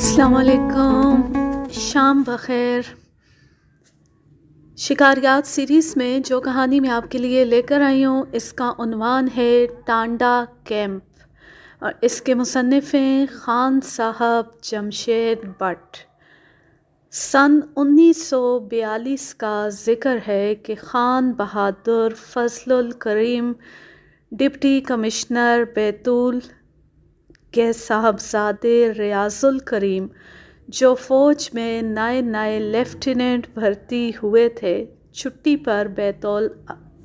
السلام علیکم، شام بخیر۔ شکاریات سیریز میں جو کہانی میں آپ کے لیے لے کر آئی ہوں اس کا عنوان ہے ٹانڈا کیمپ، اور اس کے مصنف ہیں خان صاحب جمشید بٹ۔ سن 1942 کا ذکر ہے کہ خان بہادر فضل الکریم ڈپٹی کمشنر بیتول کے صاحبزادے ریاض الکریم جو فوج میں نئے لیفٹیننٹ بھرتی ہوئے تھے چھٹی پر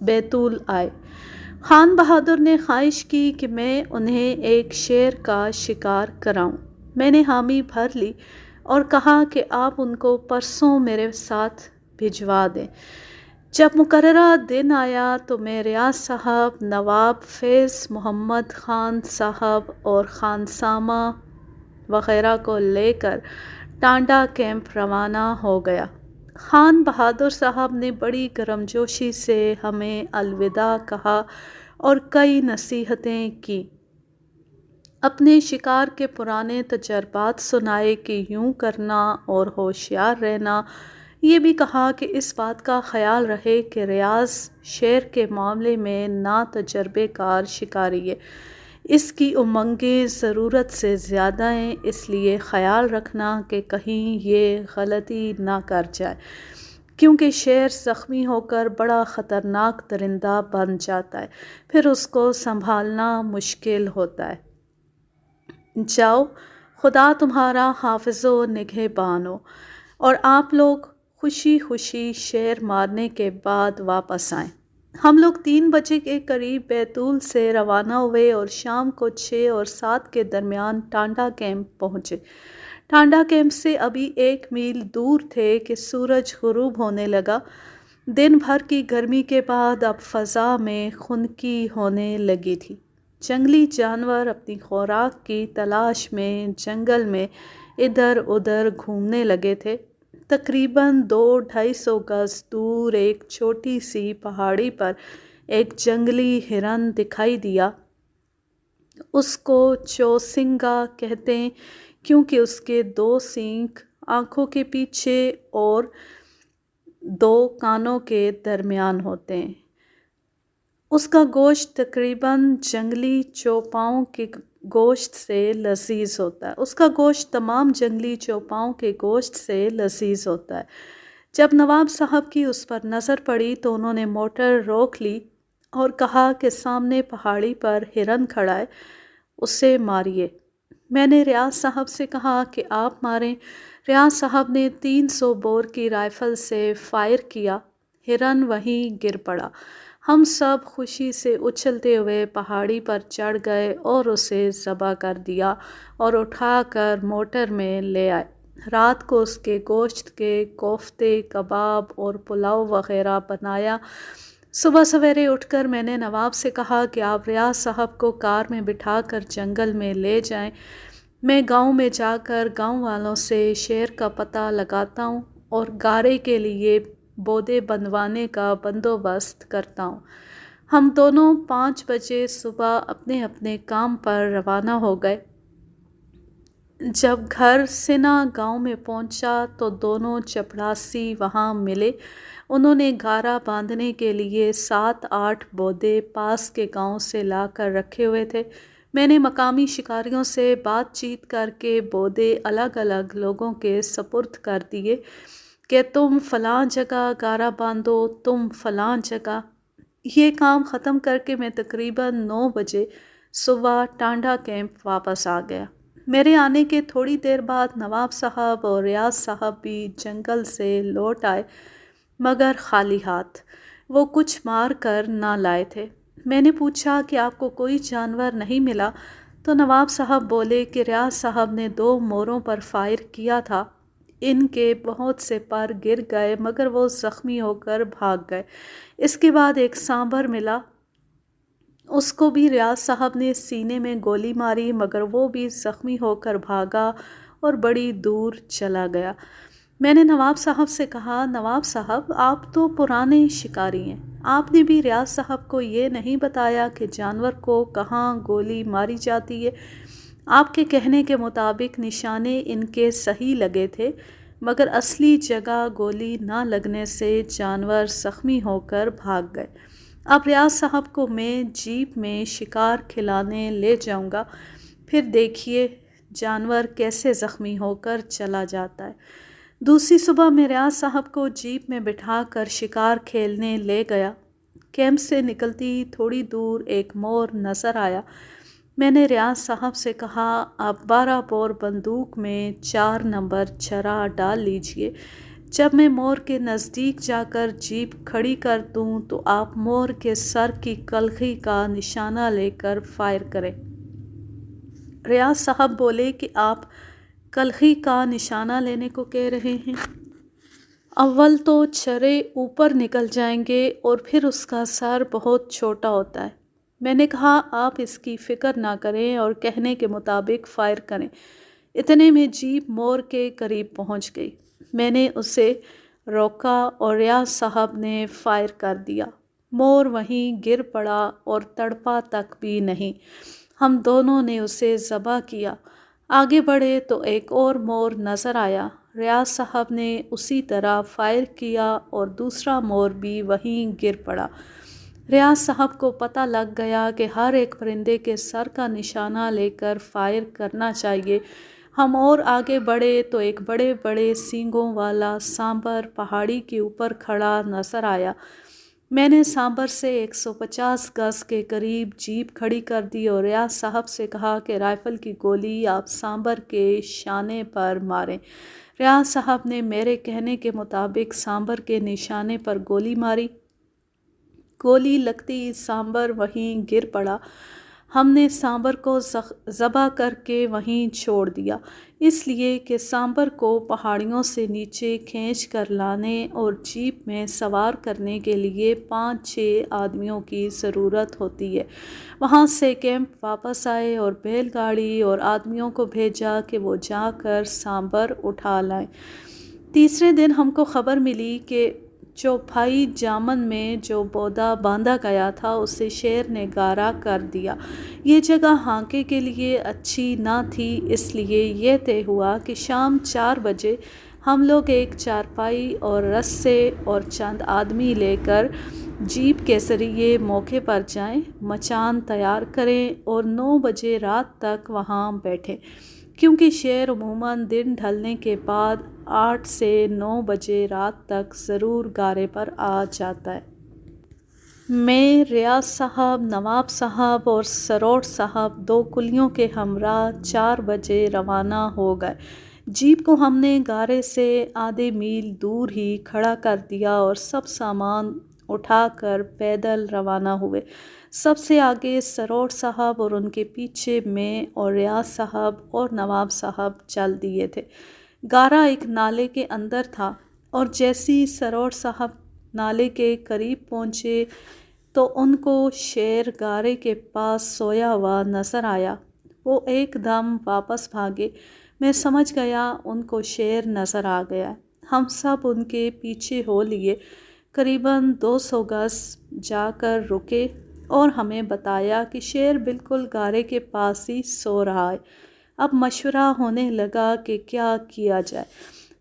بیتول آئے۔ خان بہادر نے خواہش کی کہ میں انہیں ایک شیر کا شکار کراؤں۔ میں نے حامی بھر لی اور کہا کہ آپ ان کو پرسوں میرے ساتھ بھجوا دیں۔ جب مقررہ دن آیا تو میں ریاض صاحب، نواب فیض محمد خان صاحب اور خانسامہ وغیرہ کو لے کر ٹانڈا کیمپ روانہ ہو گیا۔ خان بہادر صاحب نے بڑی گرمجوشی سے ہمیں الوداع کہا اور کئی نصیحتیں کی۔ اپنے شکار کے پرانے تجربات سنائے کہ یوں کرنا اور ہوشیار رہنا۔ یہ بھی کہا کہ اس بات کا خیال رہے کہ ریاض شیر کے معاملے میں ناتجربہ کار شکاری ہے، اس کی امنگیں ضرورت سے زیادہ ہیں، اس لیے خیال رکھنا کہ کہیں یہ غلطی نہ کر جائے، کیونکہ شیر زخمی ہو کر بڑا خطرناک درندہ بن جاتا ہے، پھر اس کو سنبھالنا مشکل ہوتا ہے۔ جاؤ، خدا تمہارا حافظ و نگہبان ہو۔ اور آپ لوگ خوشی خوشی شیر مارنے کے بعد واپس آئیں۔ ہم لوگ 3 بجے کے قریب بیتول سے روانہ ہوئے اور شام کو 6 اور 7 کے درمیان ٹانڈا کیمپ پہنچے۔ ٹانڈا کیمپ سے ابھی 1 میل دور تھے کہ سورج غروب ہونے لگا۔ دن بھر کی گرمی کے بعد اب فضا میں خنکی ہونے لگی تھی۔ جنگلی جانور اپنی خوراک کی تلاش میں جنگل میں ادھر ادھر گھومنے لگے تھے۔ تقریباً 200-250 گز دور ایک چھوٹی سی پہاڑی پر ایک جنگلی ہرن دکھائی دیا۔ اس کو چوسنگا کہتے ہیں کیونکہ اس کے 2 سینگ آنکھوں کے پیچھے اور 2 کانوں کے درمیان ہوتے ہیں۔ اس کا گوشت تقریباً جنگلی چوپاؤں کے گوشت سے لذیذ ہوتا ہے۔ اس کا گوشت تمام جنگلی چوپاؤں کے گوشت سے لذیذ ہوتا ہے۔ جب نواب صاحب کی اس پر نظر پڑی تو انہوں نے موٹر روک لی اور کہا کہ سامنے پہاڑی پر ہرن کھڑا ہے، اسے ماریے۔ میں نے ریاض صاحب سے کہا کہ آپ ماریں۔ ریاض صاحب نے 300 بور کی رائفل سے فائر کیا، ہرن وہیں گر پڑا۔ ہم سب خوشی سے اچھلتے ہوئے پہاڑی پر چڑھ گئے اور اسے ذبح کر دیا اور اٹھا کر موٹر میں لے آئے۔ رات کو اس کے گوشت کے کوفتے، کباب اور پلاؤ وغیرہ بنایا۔ صبح سویرے اٹھ کر میں نے نواب سے کہا کہ آپ ریاض صاحب کو کار میں بٹھا کر جنگل میں لے جائیں، میں گاؤں میں جا کر گاؤں والوں سے شیر کا پتہ لگاتا ہوں اور گارے کے لیے بودے بندھوانے کا بندوبست کرتا ہوں۔ ہم دونوں 5 بجے صبح اپنے اپنے کام پر روانہ ہو گئے۔ جب گھر سنا گاؤں میں پہنچا تو دونوں چپڑاسی وہاں ملے۔ انہوں نے گارا باندھنے کے لیے 7-8 بودے پاس کے گاؤں سے لا کر رکھے ہوئے تھے۔ میں نے مقامی شکاریوں سے بات چیت کر کے بودے الگ الگ لوگوں کے سپرد کر دیے کہ تم فلاں جگہ گارا باندھو، تم فلاں جگہ۔ یہ کام ختم کر کے میں تقریباً 9 بجے صبح ٹانڈا کیمپ واپس آ گیا۔ میرے آنے کے تھوڑی دیر بعد نواب صاحب اور ریاض صاحب بھی جنگل سے لوٹ آئے، مگر خالی ہاتھ۔ وہ کچھ مار کر نہ لائے تھے۔ میں نے پوچھا کہ آپ کو کوئی جانور نہیں ملا تو نواب صاحب بولے کہ ریاض صاحب نے 2 موروں پر فائر کیا تھا، ان کے بہت سے پر گر گئے مگر وہ زخمی ہو کر بھاگ گئے۔ اس کے بعد ایک سانبر ملا، اس کو بھی ریاض صاحب نے سینے میں گولی ماری مگر وہ بھی زخمی ہو کر بھاگا اور بڑی دور چلا گیا۔ میں نے نواب صاحب سے کہا، نواب صاحب آپ تو پرانے شکاری ہیں، آپ نے بھی ریاض صاحب کو یہ نہیں بتایا کہ جانور کو کہاں گولی ماری جاتی ہے؟ آپ کے کہنے کے مطابق نشانے ان کے صحیح لگے تھے، مگر اصلی جگہ گولی نہ لگنے سے جانور زخمی ہو کر بھاگ گئے۔ اب ریاض صاحب کو میں جیپ میں شکار کھلانے لے جاؤں گا، پھر دیکھیے جانور کیسے زخمی ہو کر چلا جاتا ہے۔ دوسری صبح میں ریاض صاحب کو جیپ میں بٹھا کر شکار کھیلنے لے گیا۔ کیمپ سے نکلتی تھوڑی دور ایک مور نظر آیا۔ میں نے ریاض صاحب سے کہا، آپ 12 بور بندوق میں 4 نمبر چھرا ڈال لیجئے۔ جب میں مور کے نزدیک جا کر جیپ کھڑی کر دوں تو آپ مور کے سر کی کلخی کا نشانہ لے کر فائر کریں۔ ریاض صاحب بولے کہ آپ کلخی کا نشانہ لینے کو کہہ رہے ہیں؟ اول تو چھرے اوپر نکل جائیں گے اور پھر اس کا سر بہت چھوٹا ہوتا ہے۔ میں نے کہا، آپ اس کی فکر نہ کریں اور کہنے کے مطابق فائر کریں۔ اتنے میں جیپ مور کے قریب پہنچ گئی۔ میں نے اسے روکا اور ریاض صاحب نے فائر کر دیا۔ مور وہیں گر پڑا اور تڑپا تک بھی نہیں۔ ہم دونوں نے اسے ذبح کیا۔ آگے بڑھے تو ایک اور مور نظر آیا۔ ریاض صاحب نے اسی طرح فائر کیا اور دوسرا مور بھی وہیں گر پڑا۔ ریاض صاحب کو پتہ لگ گیا کہ ہر ایک پرندے کے سر کا نشانہ لے کر فائر کرنا چاہیے۔ ہم اور آگے بڑھے تو ایک بڑے بڑے سینگوں والا سانبر پہاڑی کے اوپر کھڑا نظر آیا۔ میں نے سانبر سے 150 گز کے قریب جیپ کھڑی کر دی اور ریاض صاحب سے کہا کہ رائفل کی گولی آپ سانبر کے شانے پر ماریں۔ ریاض صاحب نے میرے کہنے کے مطابق سانبر کے نشانے پر گولی ماری۔ گولی لگتی سانبر وہیں گر پڑا۔ ہم نے سانبر کو ذبح کر کے وہیں چھوڑ دیا، اس لیے کہ سانبر کو پہاڑیوں سے نیچے کھینچ کر لانے اور جیپ میں سوار کرنے کے لیے 5-6 آدمیوں کی ضرورت ہوتی ہے۔ وہاں سے کیمپ واپس آئے اور بیل گاڑی اور آدمیوں کو بھیجا کہ وہ جا کر سانبر اٹھا لائیں۔ تیسرے دن ہم کو خبر ملی کہ چوپھائی جامن میں جو پودا باندھا گیا تھا اسے شیر نے گارا کر دیا۔ یہ جگہ ہانکے کے لیے اچھی نہ تھی، اس لیے یہ طے ہوا کہ شام 4 بجے ہم لوگ ایک چارپائی اور رسے اور چند آدمی لے کر جیپ کے ذریعے موقع پر جائیں، مچان تیار کریں اور 9 بجے رات تک وہاں بیٹھیں، کیونکہ شیر عموماً دن ڈھلنے کے بعد 8 سے 9 بجے رات تک ضرور گارے پر آ جاتا ہے۔ میں، ریاض صاحب، نواب صاحب اور سروٹ صاحب 2 کلیوں کے ہمراہ 4 بجے روانہ ہو گئے۔ جیپ کو ہم نے گارے سے آدھے میل دور ہی کھڑا کر دیا اور سب سامان اٹھا کر پیدل روانہ ہوئے۔ سب سے آگے سروٹ صاحب اور ان کے پیچھے میں اور ریاض صاحب اور نواب صاحب چل دیے تھے۔ گارا ایک نالے کے اندر تھا اور جیسی سروٹ صاحب نالے کے قریب پہنچے تو ان کو شیر گارے کے پاس سویا ہوا نظر آیا۔ وہ ایک دم واپس بھاگے۔ میں سمجھ گیا ان کو شیر نظر آ گیا۔ ہم سب ان کے پیچھے ہو لیے۔ قریباً 200 گز جا کر رکے اور ہمیں بتایا کہ شیر بالکل گارے کے پاس ہی سو رہا ہے۔ اب مشورہ ہونے لگا کہ کیا کیا جائے۔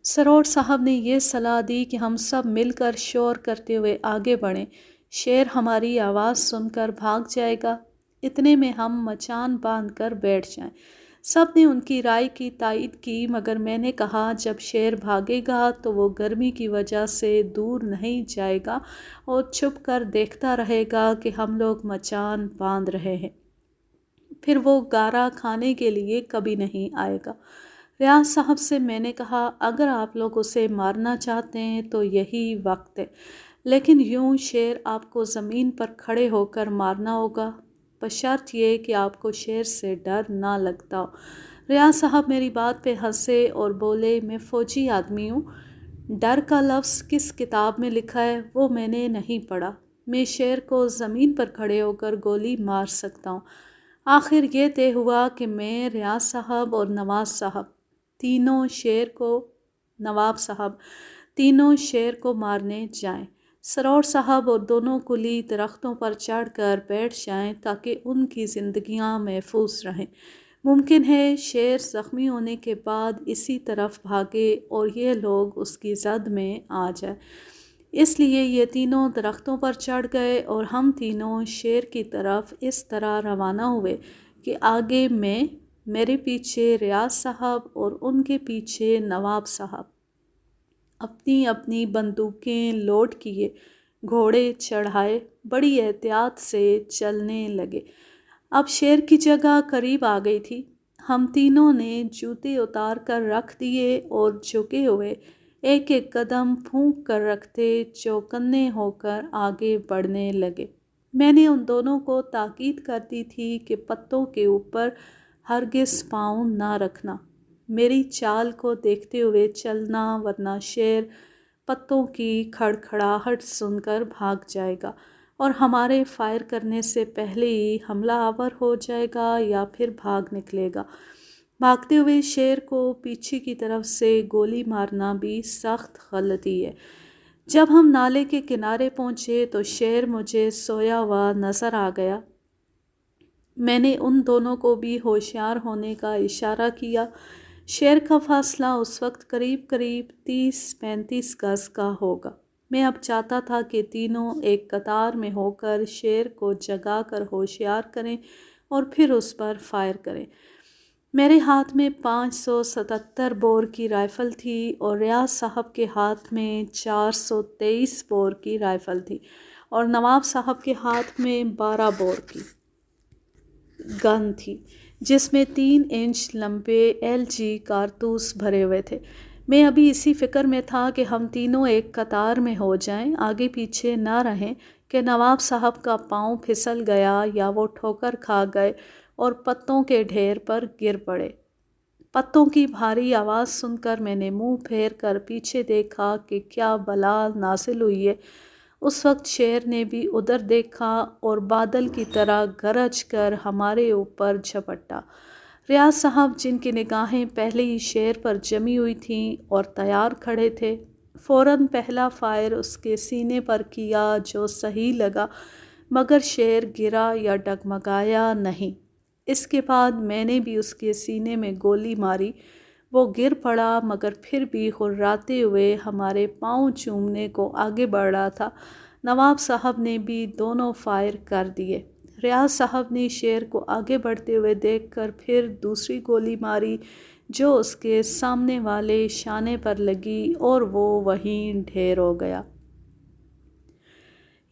سروٹ صاحب نے یہ صلاح دی کہ ہم سب مل کر شور کرتے ہوئے آگے بڑھیں، شیر ہماری آواز سن کر بھاگ جائے گا، اتنے میں ہم مچان باندھ کر بیٹھ جائیں۔ سب نے ان کی رائے کی تائید کی، مگر میں نے کہا جب شیر بھاگے گا تو وہ گرمی کی وجہ سے دور نہیں جائے گا اور چھپ کر دیکھتا رہے گا کہ ہم لوگ مچان باندھ رہے ہیں، پھر وہ گارا کھانے کے لیے کبھی نہیں آئے گا۔ ریاض صاحب سے میں نے کہا، اگر آپ لوگ اسے مارنا چاہتے ہیں تو یہی وقت ہے، لیکن یوں شیر آپ کو زمین پر کھڑے ہو کر مارنا ہوگا، بشرط یہ کہ آپ کو شیر سے ڈر نہ لگتا ہو۔ ریاض صاحب میری بات پہ ہنسے اور بولے، میں فوجی آدمی ہوں، ڈر کا لفظ کس کتاب میں لکھا ہے وہ میں نے نہیں پڑھا، میں شیر کو زمین پر کھڑے ہو کر گولی مار سکتا ہوں۔ آخر یہ طے ہوا کہ میں، ریاض صاحب اور نواب صاحب تینوں شیر کو مارنے جائیں۔ سروٹ صاحب اور دونوں کلی درختوں پر چڑھ کر بیٹھ جائیں تاکہ ان کی زندگیاں محفوظ رہیں۔ ممکن ہے شیر زخمی ہونے کے بعد اسی طرف بھاگے اور یہ لوگ اس کی زد میں آ جائیں، اس لیے یہ تینوں درختوں پر چڑھ گئے اور ہم تینوں شیر کی طرف اس طرح روانہ ہوئے کہ آگے میں، میرے پیچھے ریاض صاحب اور ان کے پیچھے نواب صاحب اپنی اپنی بندوقیں لوڈ کیے، گھوڑے چڑھائے، بڑی احتیاط سے چلنے لگے۔ اب شیر کی جگہ قریب آ گئی تھی۔ ہم تینوں نے جوتے اتار کر رکھ دیے اور جھکے ہوئے ایک ایک قدم پھونک کر رکھتے چوکنے ہو کر آگے بڑھنے لگے۔ میں نے ان دونوں کو تاکید کر دی تھی کہ پتوں کے اوپر ہرگز پاؤں نہ رکھنا، میری چال کو دیکھتے ہوئے چلنا، ورنہ شیر پتوں کی کھڑکھڑاہٹ سن کر بھاگ جائے گا اور ہمارے فائر کرنے سے پہلے ہی حملہ آور ہو جائے گا یا پھر بھاگ نکلے گا۔ بھاگتے ہوئے شیر کو پیچھے کی طرف سے گولی مارنا بھی سخت غلطی ہے۔ جب ہم نالے کے کنارے پہنچے تو شیر مجھے سویا ہوا نظر آ گیا۔ میں نے ان دونوں کو بھی ہوشیار ہونے کا اشارہ کیا۔ شیر کا فاصلہ اس وقت قریب قریب 30-35 گز کا ہوگا۔ میں اب چاہتا تھا کہ تینوں ایک قطار میں ہو کر شیر کو جگا کر ہوشیار کریں اور پھر اس پر فائر کریں۔ میرے ہاتھ میں 577 بور کی رائفل تھی اور ریاض صاحب کے ہاتھ میں 423 بور کی رائفل تھی اور نواب صاحب کے ہاتھ میں 12 بور کی گن تھی، جس میں 3 انچ لمبے LG کارتوس بھرے ہوئے تھے۔ میں ابھی اسی فکر میں تھا کہ ہم تینوں ایک قطار میں ہو جائیں، آگے پیچھے نہ رہیں، کہ نواب صاحب کا پاؤں پھسل گیا یا وہ ٹھوکر کھا گئے اور پتوں کے ڈھیر پر گر پڑے۔ پتوں کی بھاری آواز سن کر میں نے منہ پھیر کر پیچھے دیکھا کہ کیا بلا نازل ہوئی ہے۔ اس وقت شیر نے بھی ادھر دیکھا اور بادل کی طرح گرج کر ہمارے اوپر جھپٹا۔ ریاض صاحب، جن کی نگاہیں پہلے ہی شیر پر جمی ہوئی تھیں اور تیار کھڑے تھے، فوراً پہلا فائر اس کے سینے پر کیا، جو صحیح لگا، مگر شیر گرا یا ڈگمگایا نہیں۔ اس کے بعد میں نے بھی اس کے سینے میں گولی ماری، وہ گر پڑا مگر پھر بھی ہراتے ہوئے ہمارے پاؤں چومنے کو آگے بڑھ رہا تھا۔ نواب صاحب نے بھی دونوں فائر کر دیے۔ ریاض صاحب نے شیر کو آگے بڑھتے ہوئے دیکھ کر پھر دوسری گولی ماری، جو اس کے سامنے والے شانے پر لگی اور وہ وہیں ڈھیر ہو گیا۔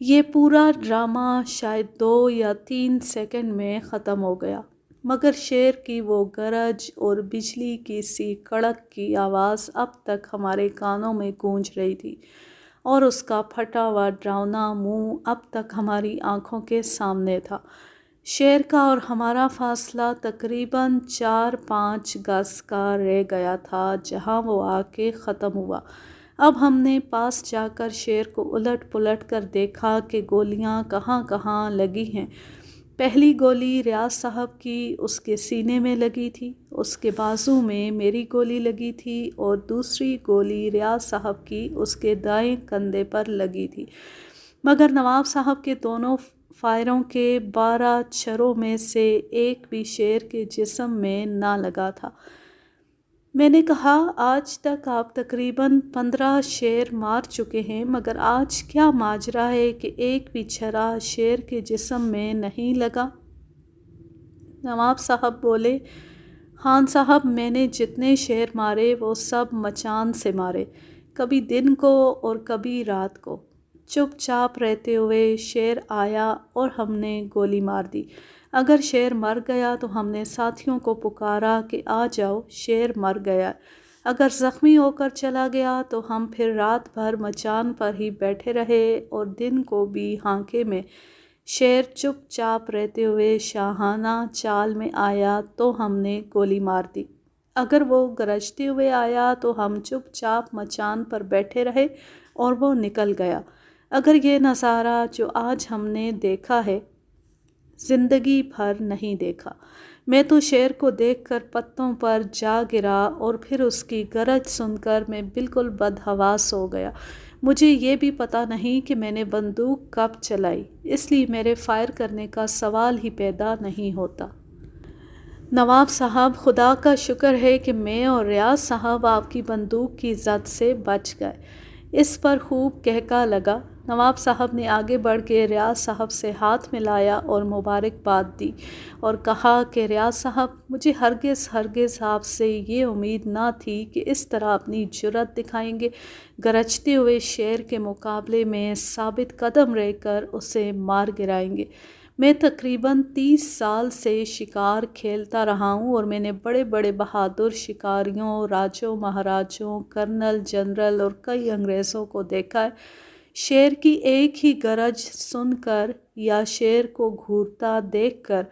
یہ پورا ڈرامہ شاید 2 یا 3 سیکنڈ میں ختم ہو گیا، مگر شیر کی وہ گرج اور بجلی کی سی کڑک کی آواز اب تک ہمارے کانوں میں گونج رہی تھی اور اس کا پھٹا ہوا ڈراؤنا منہ اب تک ہماری آنکھوں کے سامنے تھا۔ شیر کا اور ہمارا فاصلہ تقریباً 4-5 گز کا رہ گیا تھا جہاں وہ آ کے ختم ہوا۔ اب ہم نے پاس جا کر شیر کو الٹ پلٹ کر دیکھا کہ گولیاں کہاں کہاں لگی ہیں۔ پہلی گولی ریاض صاحب کی اس کے سینے میں لگی تھی، اس کے بازو میں میری گولی لگی تھی اور دوسری گولی ریاض صاحب کی اس کے دائیں کندھے پر لگی تھی، مگر نواب صاحب کے دونوں فائروں کے 12 چھروں میں سے ایک بھی شیر کے جسم میں نہ لگا تھا۔ میں نے کہا، آج تک آپ تقریباً 15 شیر مار چکے ہیں، مگر آج کیا ماجرا ہے کہ ایک بھی چھرا شیر کے جسم میں نہیں لگا؟ نواب صاحب بولے، خان صاحب، میں نے جتنے شیر مارے وہ سب مچان سے مارے، کبھی دن کو اور کبھی رات کو۔ چپ چاپ رہتے ہوئے شیر آیا اور ہم نے گولی مار دی۔ اگر شیر مر گیا تو ہم نے ساتھیوں کو پکارا کہ آ جاؤ، شیر مر گیا۔ اگر زخمی ہو کر چلا گیا تو ہم پھر رات بھر مچان پر ہی بیٹھے رہے اور دن کو بھی ہانکے میں۔ شیر چپ چاپ رہتے ہوئے شاہانہ چال میں آیا تو ہم نے گولی مار دی۔ اگر وہ گرجتے ہوئے آیا تو ہم چپ چاپ مچان پر بیٹھے رہے اور وہ نکل گیا۔ اگر یہ نظارہ جو آج ہم نے دیکھا ہے، زندگی بھر نہیں دیکھا۔ میں تو شیر کو دیکھ کر پتوں پر جا گرا اور پھر اس کی گرج سن کر میں بالکل بدحواس ہو گیا۔ مجھے یہ بھی پتہ نہیں کہ میں نے بندوق کب چلائی، اس لیے میرے فائر کرنے کا سوال ہی پیدا نہیں ہوتا۔ نواب صاحب، خدا کا شکر ہے کہ میں اور ریاض صاحب آپ کی بندوق کی زد سے بچ گئے۔ اس پر خوب کہکا لگا۔ نواب صاحب نے آگے بڑھ کے ریاض صاحب سے ہاتھ ملایا اور مبارکباد دی اور کہا کہ ریاض صاحب، مجھے ہرگز آپ سے یہ امید نہ تھی کہ اس طرح اپنی جرأت دکھائیں گے، گرجتے ہوئے شیر کے مقابلے میں ثابت قدم رہ کر اسے مار گرائیں گے۔ میں تقریباً 30 سال سے شکار کھیلتا رہا ہوں اور میں نے بڑے بڑے بہادر شکاریوں، راجوں مہاراجوں، کرنل جنرل اور کئی انگریزوں کو دیکھا ہے۔ شیر کی ایک ہی گرج سن کر یا شیر کو گھورتا دیکھ کر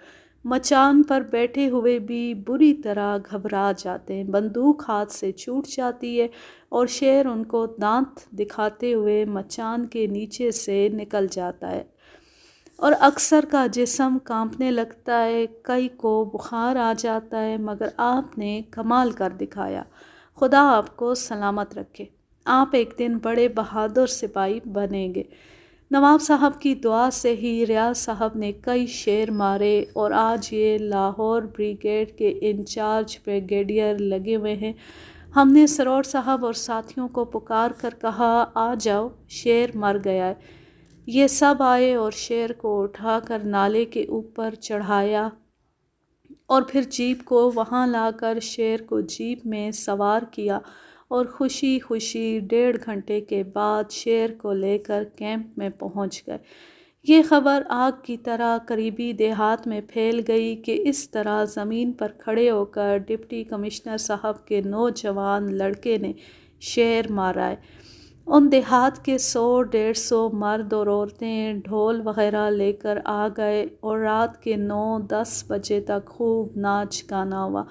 مچان پر بیٹھے ہوئے بھی بری طرح گھبرا جاتے ہیں، بندوق ہاتھ سے چھوٹ جاتی ہے اور شیر ان کو دانت دکھاتے ہوئے مچان کے نیچے سے نکل جاتا ہے اور اکثر کا جسم کانپنے لگتا ہے، کئی کو بخار آ جاتا ہے، مگر آپ نے کمال کر دکھایا۔ خدا آپ کو سلامت رکھے۔ آپ ایک دن بڑے بہادر سپاہی بنیں گے۔ نواب صاحب کی دعا سے ہی ریاض صاحب نے کئی شیر مارے اور آج یہ لاہور بریگیڈ کے انچارج بریگیڈیئر لگے ہوئے ہیں۔ ہم نے سرور صاحب اور ساتھیوں کو پکار کر کہا، آ جاؤ، شیر مر گیا ہے۔ یہ سب آئے اور شیر کو اٹھا کر نالے کے اوپر چڑھایا اور پھر جیپ کو وہاں لا کر شیر کو جیپ میں سوار کیا اور خوشی خوشی 1.5 گھنٹے کے بعد شیر کو لے کر کیمپ میں پہنچ گئے۔ یہ خبر آگ کی طرح قریبی دیہات میں پھیل گئی کہ اس طرح زمین پر کھڑے ہو کر ڈپٹی کمشنر صاحب کے نوجوان لڑکے نے شیر مارا ہے۔ ان دیہات کے 100-150 مرد اور عورتیں ڈھول وغیرہ لے کر آ گئے اور رات کے 9-10 بجے تک خوب ناچ گانا ہوا۔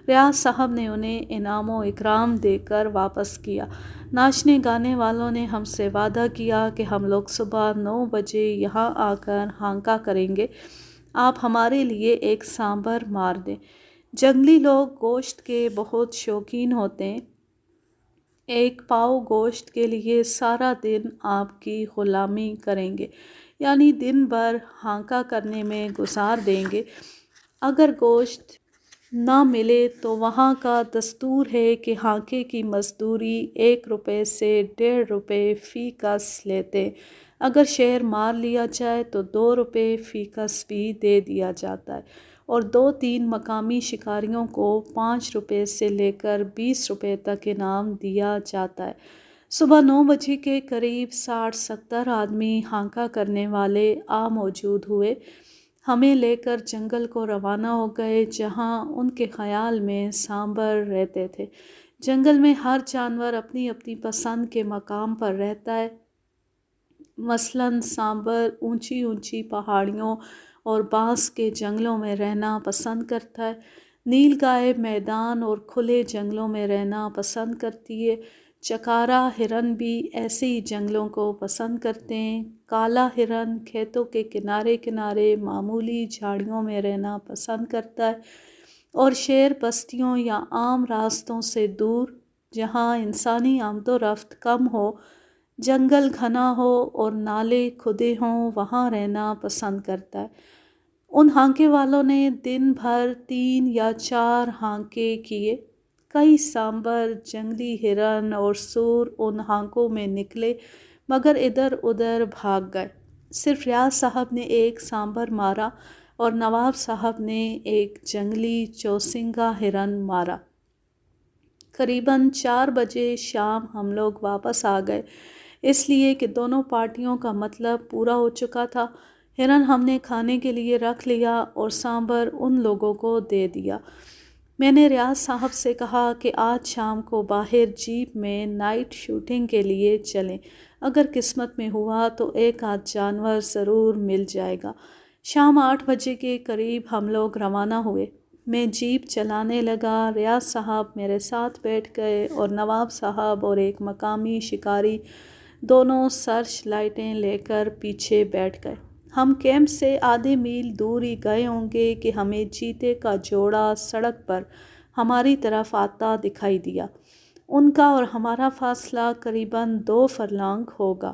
ریاض صاحب نے انہیں انعام و اکرام دے کر واپس کیا۔ ناچنے گانے والوں نے ہم سے وعدہ کیا کہ ہم لوگ صبح 9 بجے یہاں آ کر ہانکا کریں گے، آپ ہمارے لیے ایک سامبر مار دیں۔ جنگلی لوگ گوشت کے بہت شوقین ہوتے ہیں، ایک پاؤ گوشت کے لیے سارا دن آپ کی غلامی کریں گے، یعنی دن بھر ہانکا کرنے میں گزار دیں گے۔ اگر گوشت نہ ملے تو وہاں کا دستور ہے کہ ہانکے کی مزدوری 1 روپے سے 1.5 روپے فی کس لیتے، اگر شیر مار لیا جائے تو 2 روپے فی کس بھی دے دیا جاتا ہے اور 2-3 مقامی شکاریوں کو 5 روپے سے لے کر 20 روپے تک انعام دیا جاتا ہے۔ صبح 9 بجے کے قریب 60-70 آدمی ہانکا کرنے والے آ موجود ہوئے، ہمیں لے کر جنگل کو روانہ ہو گئے جہاں ان کے خیال میں سامبر رہتے تھے۔ جنگل میں ہر جانور اپنی اپنی پسند کے مقام پر رہتا ہے، مثلاً سامبر اونچی اونچی پہاڑیوں اور بانس کے جنگلوں میں رہنا پسند کرتا ہے، نیل گائے میدان اور کھلے جنگلوں میں رہنا پسند کرتی ہے، چکارا ہرن بھی ایسے ہی جنگلوں کو پسند کرتے ہیں، کالا ہرن کھیتوں کے کنارے کنارے معمولی جھاڑیوں میں رہنا پسند کرتا ہے اور شیر بستیوں یا عام راستوں سے دور جہاں انسانی آمد و رفت کم ہو، جنگل گھنا ہو اور نالے کھدے ہوں، وہاں رہنا پسند کرتا ہے۔ ان ہانکے والوں نے دن بھر 3 یا 4 ہانکے کیے۔ کئی سامبر، جنگلی ہرن اور سور ان ہانکوں میں نکلے مگر ادھر ادھر بھاگ گئے۔ صرف ریاض صاحب نے ایک سامبر مارا اور نواب صاحب نے ایک جنگلی چوسنگا ہرن مارا۔ قریباً 4 بجے شام ہم لوگ واپس آ گئے، اس لیے کہ دونوں پارٹیوں کا مطلب پورا ہو چکا تھا۔ ہرن ہم نے کھانے کے لیے رکھ لیا اور سامبر ان لوگوں کو دے دیا۔ میں نے ریاض صاحب سے کہا کہ آج شام کو باہر جیپ میں نائٹ شوٹنگ کے لیے چلیں، اگر قسمت میں ہوا تو ایک آدھ جانور ضرور مل جائے گا۔ شام 8 بجے کے قریب ہم لوگ روانہ ہوئے۔ میں جیپ چلانے لگا، ریاض صاحب میرے ساتھ بیٹھ گئے اور نواب صاحب اور ایک مقامی شکاری دونوں سرچ لائٹیں لے کر پیچھے بیٹھ گئے۔ ہم کیمپ سے آدھے میل دور ہی گئے ہوں گے کہ ہمیں چیتے کا جوڑا سڑک پر ہماری طرف آتا دکھائی دیا۔ ان کا اور ہمارا فاصلہ قریباً 2 فرلانگ ہوگا۔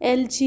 LG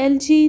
LG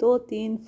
2-3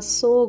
100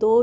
2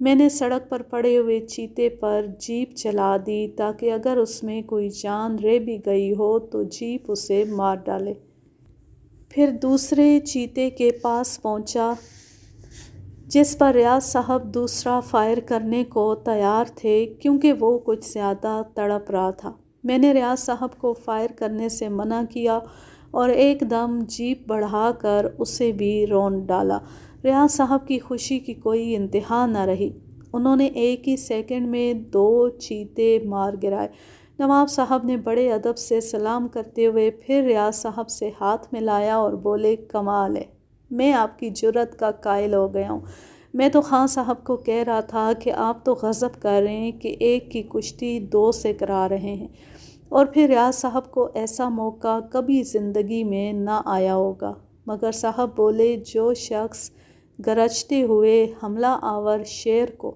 میں نے سڑک پر پڑے ہوئے چیتے پر جیپ چلا دی تاکہ اگر اس میں کوئی جان رہ بھی گئی ہو تو جیپ اسے مار ڈالے۔ پھر دوسرے چیتے کے پاس پہنچا جس پر ریاض صاحب دوسرا فائر کرنے کو تیار تھے کیونکہ وہ کچھ زیادہ تڑپ رہا تھا۔ میں نے ریاض صاحب کو فائر کرنے سے منع کیا اور ایک دم جیپ بڑھا کر اسے بھی رون ڈالا۔ ریاض صاحب کی خوشی کی کوئی انتہا نہ رہی۔ انہوں نے ایک ہی سیکنڈ میں 2 چیتے مار گرائے۔ نواب صاحب نے بڑے ادب سے سلام کرتے ہوئے پھر ریاض صاحب سے ہاتھ ملایا اور بولے، کمال ہے، میں آپ کی جرأت کا قائل ہو گیا ہوں۔ میں تو خان صاحب کو کہہ رہا تھا کہ آپ تو غضب کر رہے ہیں کہ ایک کی کشتی 2 سے کرا رہے ہیں، اور پھر ریاض صاحب کو ایسا موقع کبھی زندگی میں نہ آیا ہوگا۔ مگر صاحب بولے، جو شخص گرجتے ہوئے حملہ آور شیر کو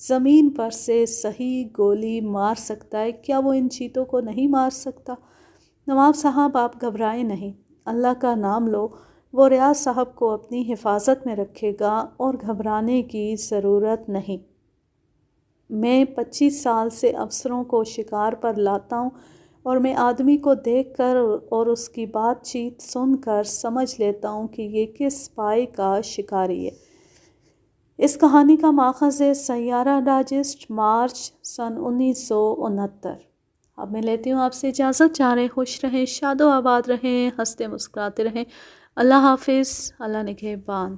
زمین پر سے صحیح گولی مار سکتا ہے، کیا وہ ان چیتوں کو نہیں مار سکتا؟ نواب صاحب، آپ گھبرائیں نہیں، اللہ کا نام لو، وہ ریاض صاحب کو اپنی حفاظت میں رکھے گا اور گھبرانے کی ضرورت نہیں۔ میں 25 سال سے افسروں کو شکار پر لاتا ہوں اور میں آدمی کو دیکھ کر اور اس کی بات چیت سن کر سمجھ لیتا ہوں کہ یہ کس پائے کا شکاری ہے۔ اس کہانی کا ماخذ ہے سیارہ ڈائجسٹ، مارچ سن 1969۔ اب میں لیتی ہوں آپ سے اجازت، چاہ رہے خوش رہیں، شاد و آباد رہیں، ہنستے مسکراتے رہیں۔ اللہ حافظ، اللہ نگہبان۔